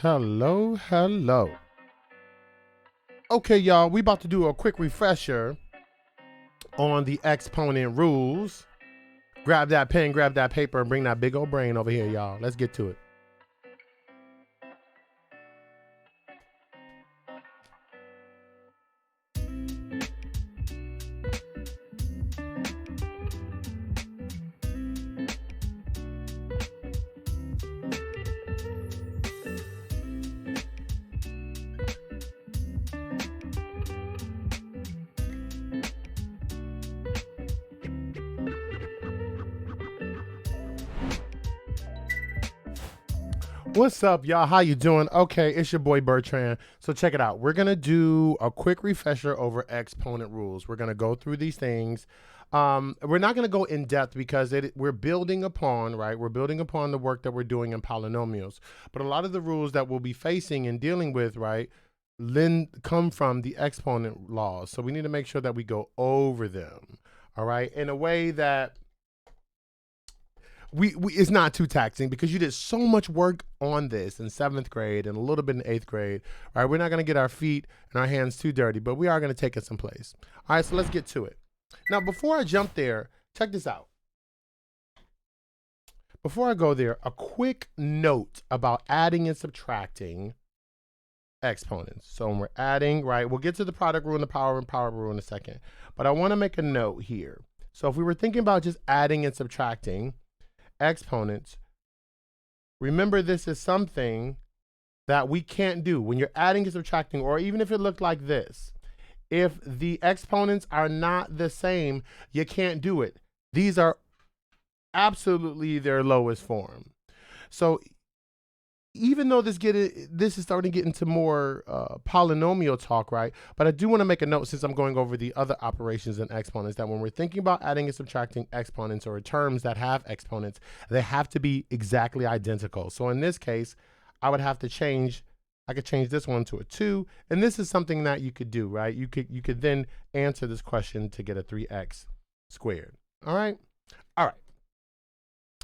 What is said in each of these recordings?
Hello, hello. Okay, y'all, we about to do a quick refresher on the exponent rules. Grab that pen, grab that paper, and bring that big old brain over here, y'all. Let's get to it. What's up, y'all? How you doing? Okay, it's your boy Bertrand. So check it out. We're gonna do a quick refresher over exponent rules. We're gonna go through these things. We're not gonna go in depth because we're building upon, right? We're building upon the work that we're doing in polynomials. But a lot of the rules that we'll be facing and dealing with, right, come from the exponent laws. So we need to make sure that we go over them, all right, in a way that it's not too taxing because you did so much work on this in 7th grade and a little bit in 8th grade. All right, we're not going to get our feet and our hands too dirty, but we are going to take it someplace. All right, so let's get to it. Now, before I jump there, check this out. Before I go there, a quick note about adding and subtracting exponents. So when we're adding, right, we'll get to the product rule and the power rule in a second, but I want to make a note here. So if we were thinking about just adding and subtracting exponents, remember this is something that we can't do when you're adding and subtracting, or even if it looked like this. If the exponents are not the same, you can't do it. These are absolutely their lowest form. So even though this is starting to get into more polynomial talk, right? But I do want to make a note, since I'm going over the other operations and exponents, that when we're thinking about adding and subtracting exponents or terms that have exponents, they have to be exactly identical. So in this case, I would have to change. I could change this one to a 2, and this is something that you could do, right? You could then answer this question to get a 3x squared. All right.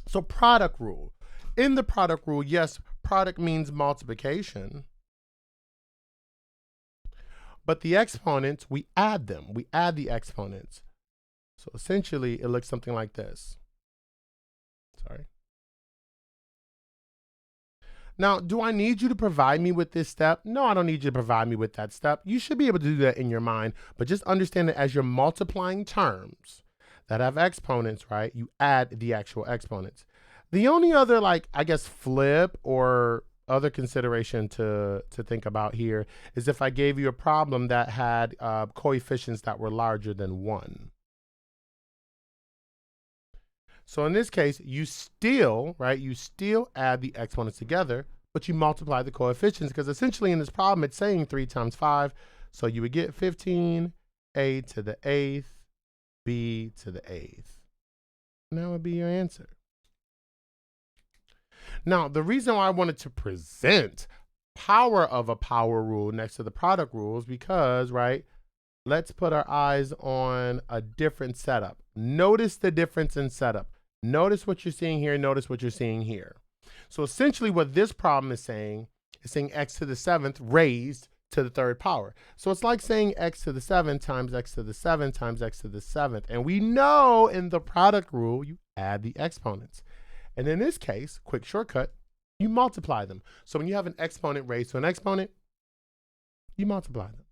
So product rule. In the product rule, yes, product means multiplication, but the exponents, we add them. We add the exponents. So essentially, it looks something like this. Sorry. Now, do I need you to provide me with this step? No, I don't need you to provide me with that step. You should be able to do that in your mind, but just understand that as you're multiplying terms that have exponents, right, you add the actual exponents. The only other, like, I guess, flip or other consideration to think about here is if I gave you a problem that had coefficients that were larger than 1. So in this case, you still add the exponents together, but you multiply the coefficients, because essentially in this problem, it's saying 3 times 5. So you would get 15, a to the 8th, b to the 8th. And that would be your answer. Now, the reason why I wanted to present power of a power rule next to the product rule is because, right, let's put our eyes on a different setup. Notice the difference in setup. Notice what you're seeing here. Notice what you're seeing here. So essentially what this problem is saying x to the 7th raised to the 3rd power. So it's like saying x to the 7 times x to the 7 times x to the 7th. And we know in the product rule, you add the exponents. And in this case, quick shortcut, you multiply them. So when you have an exponent raised to an exponent, you multiply them.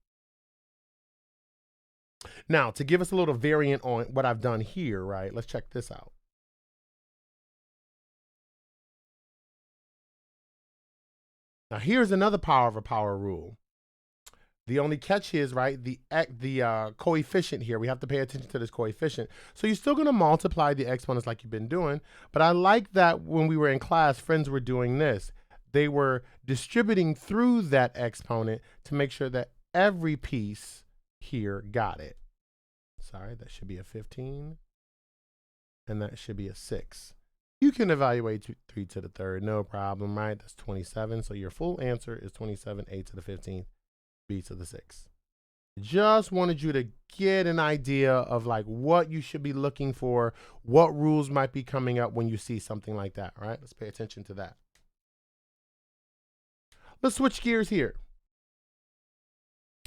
Now, to give us a little variant on what I've done here, right, let's check this out. Now, here's another power of a power rule. The only catch is, right, the coefficient here. We have to pay attention to this coefficient. So you're still going to multiply the exponents like you've been doing. But I like that when we were in class, friends were doing this. They were distributing through that exponent to make sure that every piece here got it. Sorry, that should be a 15. And that should be a 6. You can evaluate 3 to the 3rd, no problem, right? That's 27. So your full answer is 27, a to the 15th. B to the 6. Just wanted you to get an idea of like what you should be looking for, what rules might be coming up when you see something like that. All right, let's pay attention to that. Let's switch gears here.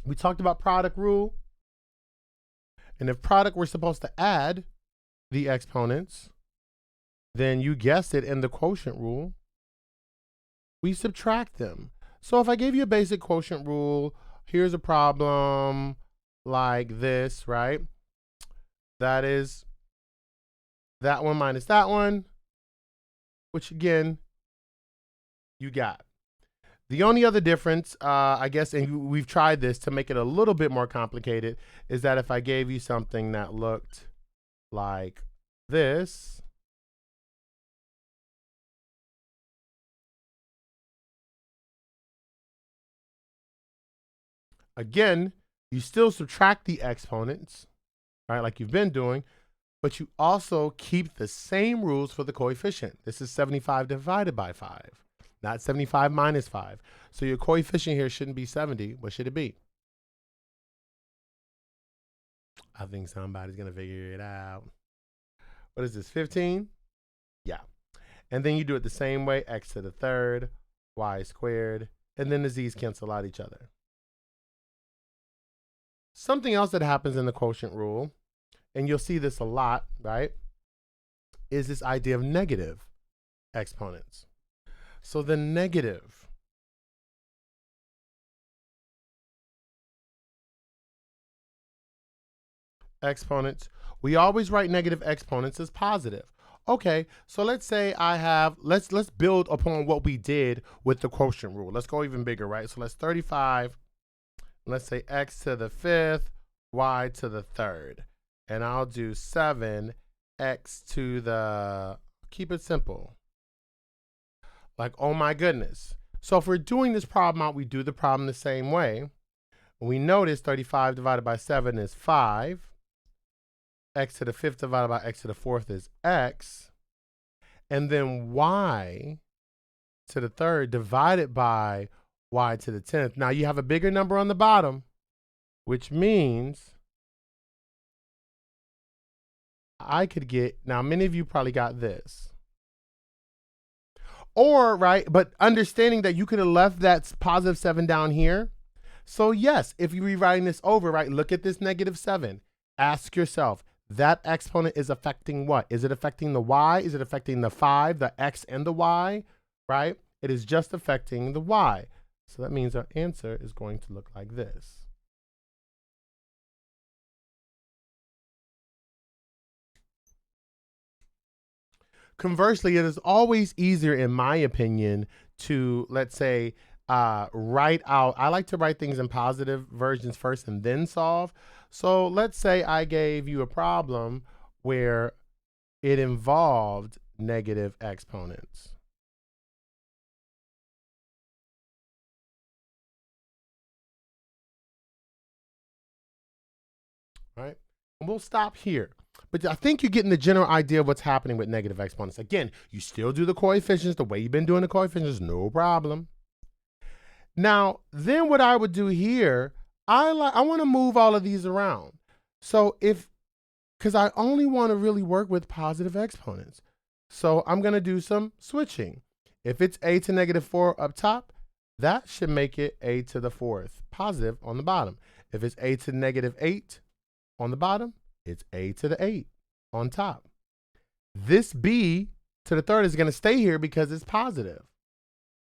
We talked about product rule. And if product we're supposed to add the exponents, then you guessed it, in the quotient rule, we subtract them. So if I gave you a basic quotient rule, here's a problem like this, right? That is that one minus that one, which again, you got. The only other difference, I guess, and we've tried this to make it a little bit more complicated, is that if I gave you something that looked like this, again, you still subtract the exponents, right, like you've been doing, but you also keep the same rules for the coefficient. This is 75 divided by 5, not 75 minus 5. So your coefficient here shouldn't be 70. What should it be? I think somebody's going to figure it out. What is this, 15? Yeah. And then you do it the same way, x to the third, y squared, and then the z's cancel out each other. Something else that happens in the quotient rule, and you'll see this a lot, right, is this idea of negative exponents. So the negative exponents, we always write negative exponents as positive. Okay, so let's say I have, let's build upon what we did with the quotient rule. Let's go even bigger, right? So let's 35, let's say x to the 5th, y to the 3rd. And I'll do 7, x to the, keep it simple. Like, oh my goodness. So if we're doing this problem out, we do the problem the same way. We notice 35 divided by 7 is 5. X to the 5th divided by x to the 4th is x. And then y to the 3rd divided by y to the 10th. Now you have a bigger number on the bottom, which means I could get, now many of you probably got this. Or, right, but understanding that you could have left that positive 7 down here. So yes, if you're rewriting this over, right, look at this negative 7. Ask yourself, that exponent is affecting what? Is it affecting the y? Is it affecting the 5, the x, and the y, right? It is just affecting the y. So that means our answer is going to look like this. Conversely, it is always easier, in my opinion, to, let's say, write out, I like to write things in positive versions first and then solve. So let's say I gave you a problem where it involved negative exponents. Right? And we'll stop here. But I think you're getting the general idea of what's happening with negative exponents. Again, you still do the coefficients the way you've been doing the coefficients, no problem. Now, then what I would do here, I want to move all of these around. So because I only want to really work with positive exponents. So I'm going to do some switching. If it's a to negative 4 up top, that should make it a to the 4th, positive on the bottom. If it's a to negative 8 on the bottom, it's a to the 8 on top. This b to the 3rd is going to stay here because it's positive.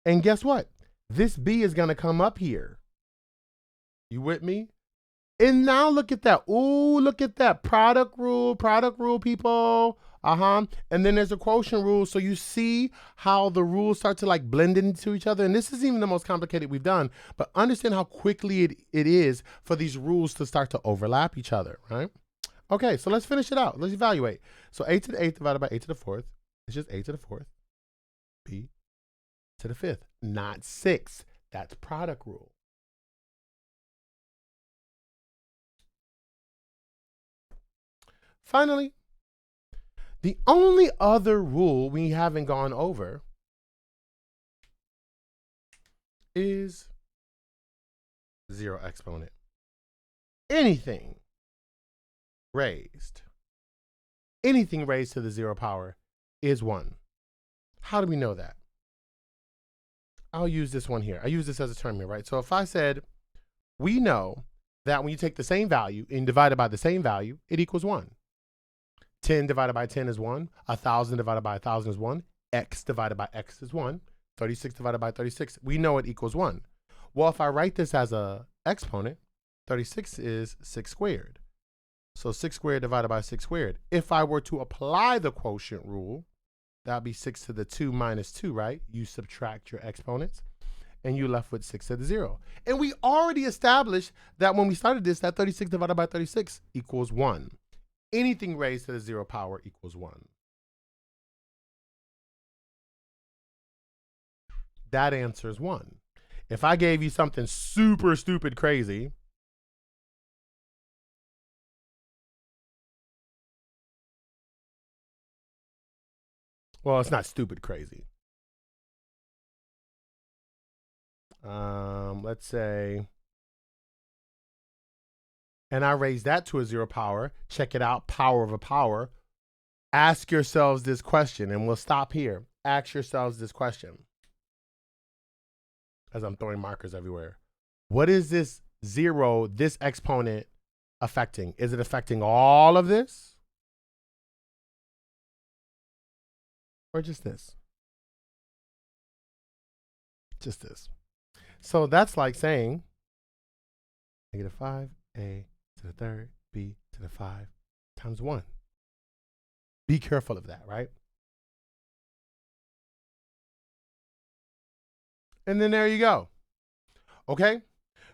And guess what? This b is going to come up here. You with me? And now look at that. Ooh, look at that. Product rule, people. And then there's a quotient rule. So you see how the rules start to like blend into each other. And this is even the most complicated we've done. But understand how quickly it is for these rules to start to overlap each other, right? Okay, so let's finish it out. Let's evaluate. So a to the 8th divided by a to the 4th is just a to the 4th. B to the 5th, not 6. That's product rule. Finally, the only other rule we haven't gone over is zero exponent. Anything raised to the 0 power is 1. How do we know that? I'll use this one here. I use this as a term here, right? So if I said, we know that when you take the same value and divide it by the same value, it equals 1. 10 divided by 10 is 1. 1,000 divided by 1,000 is 1. X divided by X is 1. 36 divided by 36, we know it equals 1. Well, if I write this as a exponent, 36 is 6 squared. So 6 squared divided by 6 squared. If I were to apply the quotient rule, that would be 6 to the 2 minus 2, right? You subtract your exponents, and you're left with 6 to the 0. And we already established that when we started this, that 36 divided by 36 equals 1. Anything raised to the 0 power equals 1. That answer is 1. If I gave you something super stupid crazy, well, it's not stupid crazy. Let's say, and I raise that to a 0 power. Check it out, power of a power. Ask yourselves this question, and we'll stop here. Ask yourselves this question. As I'm throwing markers everywhere. What is this 0, this exponent, affecting? Is it affecting all of this? Or just this? Just this. So that's like saying negative 5, a to the third, b to the 5 times 1. Be careful of that, right? And then there you go. Okay?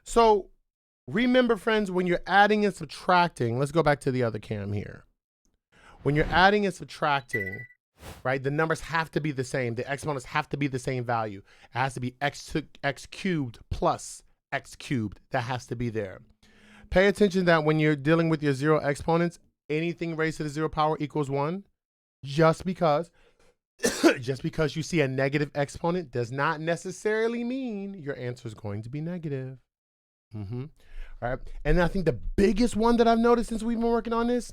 So remember, friends, when you're adding and subtracting, let's go back to the other cam here. When you're adding and subtracting, right, the numbers have to be the same. The exponents have to be the same value. It has to be x cubed plus x cubed. That has to be there. Pay attention that when you're dealing with your 0 exponents, anything raised to the 0 power equals 1. Just because you see a negative exponent does not necessarily mean your answer is going to be negative. All right. And I think the biggest one that I've noticed since we've been working on this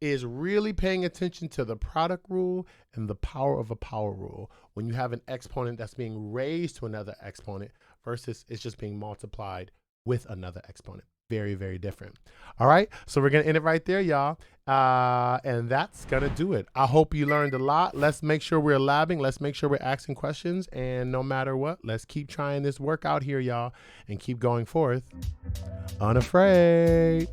is really paying attention to the product rule and the power of a power rule. When you have an exponent that's being raised to another exponent versus it's just being multiplied with another exponent. Very, very different. All right. So we're going to end it right there, y'all. And that's going to do it. I hope you learned a lot. Let's make sure we're labbing. Let's make sure we're asking questions. And no matter what, let's keep trying this workout here, y'all, and keep going forth unafraid.